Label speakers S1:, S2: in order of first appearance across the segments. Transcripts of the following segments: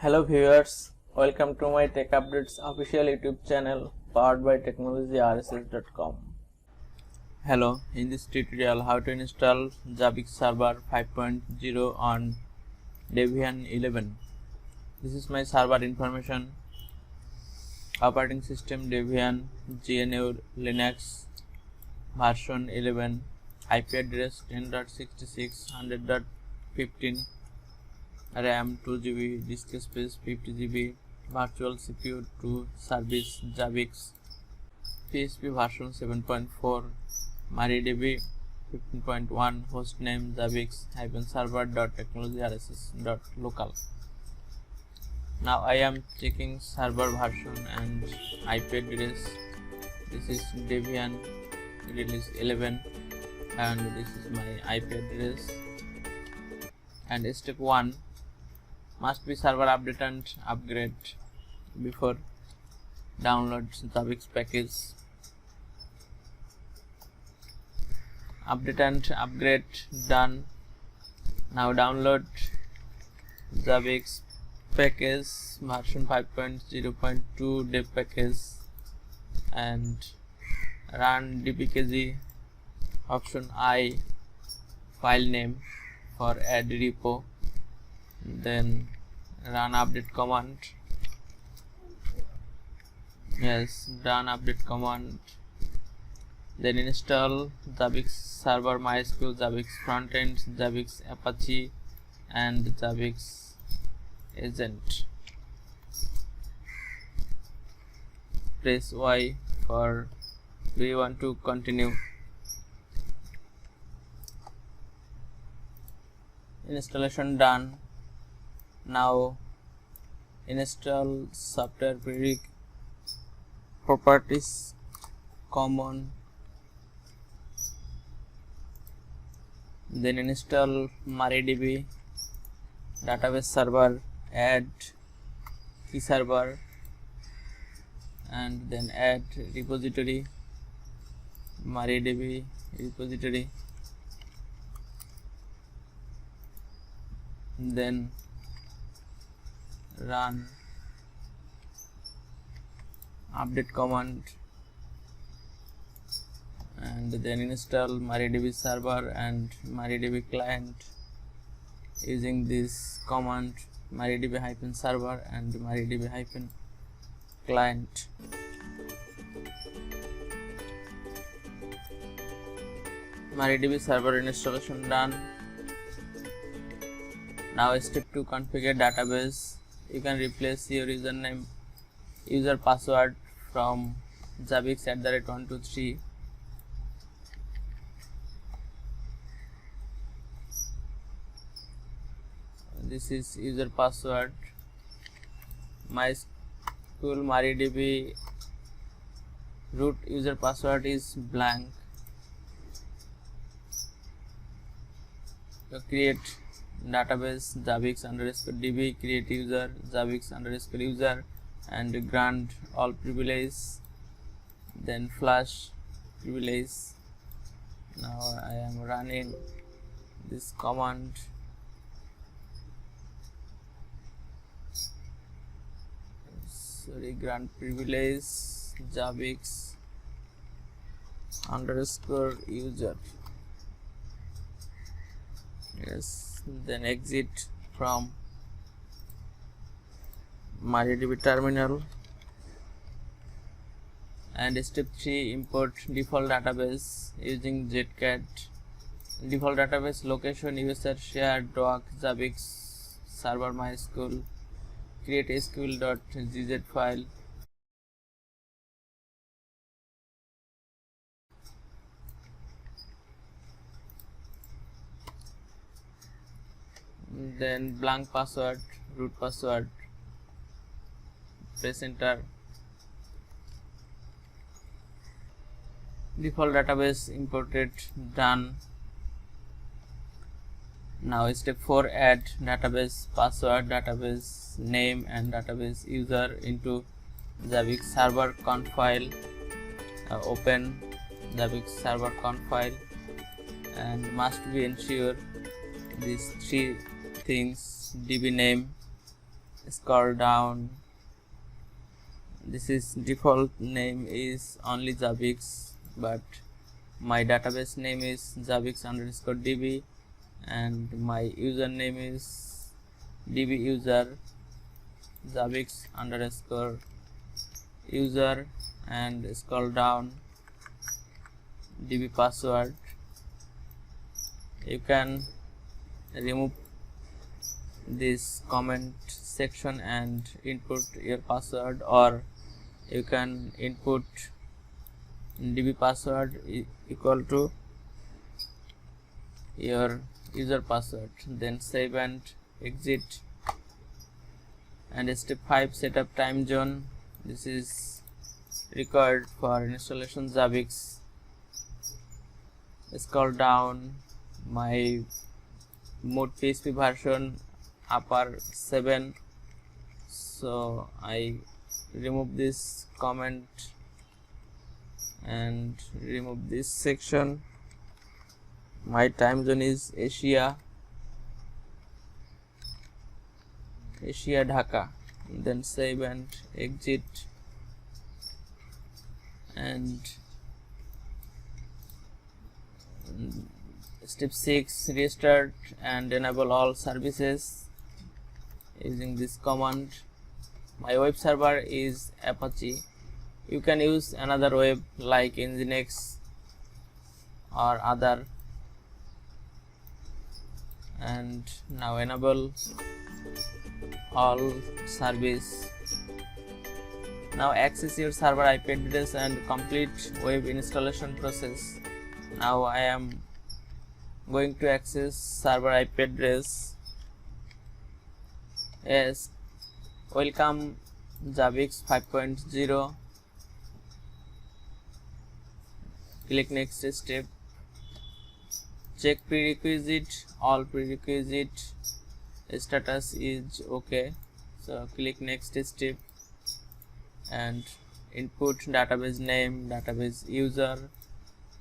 S1: Hello viewers, welcome to my Tech Updates official YouTube channel powered by technologyrss.com. Hello, in this tutorial how to install Zabbix Server 5.0 on Debian 11. This is my server information. Operating system Debian, GNU Linux, version 11, IP address 10.66, 100.15, RAM 2GB, disk space 50GB, virtual CPU to service Zabbix, PHP version 7.4, MariaDB 15.1, hostname zabbix-server.technologyrss.local. Now I am checking server version and IP address. This is Debian release 11 and this is my IP address. And step 1, must be server update and upgrade before download Zabbix package. Update and upgrade done. Now download Zabbix package version 5.0.2 dev package and run dpkg option I file name for add repo, then run update command. Yes, run update command. Then install Zabbix Server MySQL, Zabbix Frontend, Zabbix Apache and Zabbix Agent. Press Y for we want to continue. Installation done. Now install software prereq properties common, then install MariaDB database server, add key server and then add repository MariaDB repository, then run update command and then install MariaDB server and MariaDB client using this command MariaDB-server and MariaDB-client. MariaDB server installation done. Now step 2, configure database. You can replace your username, user password from Zabbix@123. This is user password. MySQL MariaDB root user password is blank. So create database Zabbix_db, create user Zabbix_user and grant all privilege, then flash privilege. Now I am running this command. Grant privilege Zabbix_user. Yes, then exit from MariaDB terminal and step 3, import default database using Zcat. Default database location user shared doc Zabbix server MySQL. Create sql.gz file. Then blank password, root password. Press enter. Default database imported done. Now step 4, add database password, database name and database user into Zabbix server conf file. Open Zabbix server conf file and must be ensure these three things: db name, scroll down. This is default name is only Zabbix, but my database name is Zabbix_db and my username is dbuser Zabbix_user, and scroll down, db password. You can remove this comment section and input your password, or you can input db password equal to your user password, then save and exit. And step 5, setup time zone. This is required for installation Zabbix. Scroll down, my mode PHP version upper 7, so I remove this comment and remove this section. My time zone is Asia Dhaka, then save and exit. And step 6, restart and enable all services using this command. My web server is Apache. You can use another web like Nginx or other. And now enable all service. Now access your server IP address and complete web installation process. Now I am going to access server IP address. Yes, welcome Zabbix 5.0. Click next step. Check prerequisite. All prerequisite status is okay. So click next step and input database name, database user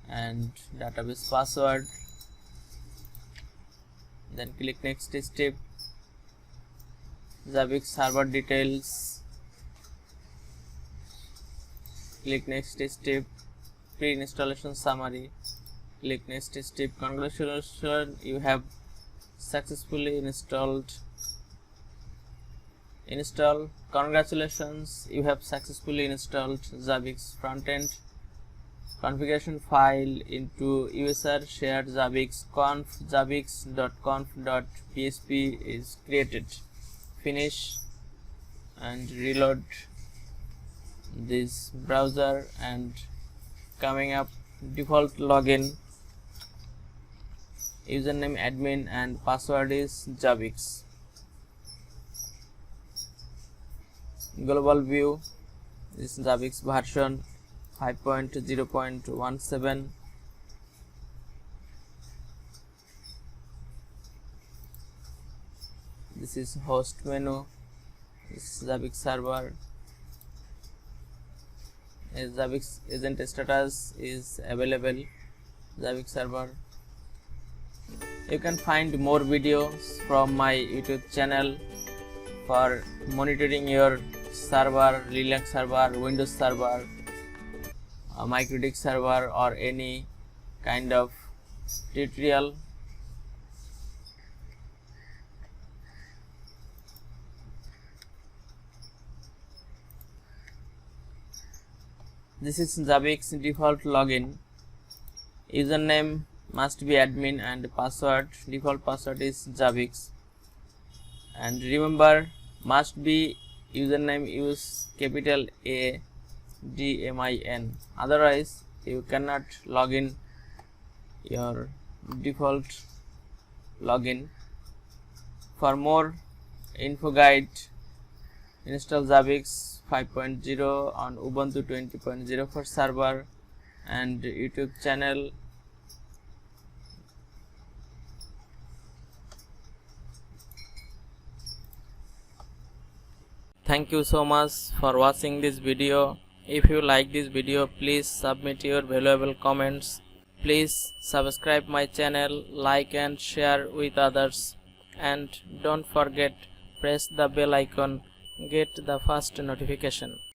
S1: and database password. Then click next step. Zabbix server details. Click next step. Pre-installation summary. Click next step. Congratulations, you have successfully installed. Congratulations, you have successfully installed Zabbix frontend configuration file into user shared Zabbix. Zabbix.conf.php is created. Finish and reload this browser, and coming up default login, username admin and password is Zabbix. Global view, this is Zabbix version 5.0.17. This is host menu. This is Zabbix server. Zabbix agent status is available. Zabbix server. You can find more videos from my YouTube channel for monitoring your server, Linux server, Windows server, MicroDisk server, or any kind of tutorial. This is Zabbix default login. Username must be admin and password, default password is Zabbix. And remember, must be username use capital A DMIN, otherwise you cannot log in your default login. For more info guide, install Zabbix 5.0 on Ubuntu 20.0 for server and YouTube channel. Thank you so much for watching this video. If you like this video, please submit your valuable comments. Please subscribe my channel, like and share with others, and don't forget
S2: press the bell icon, get the first notification.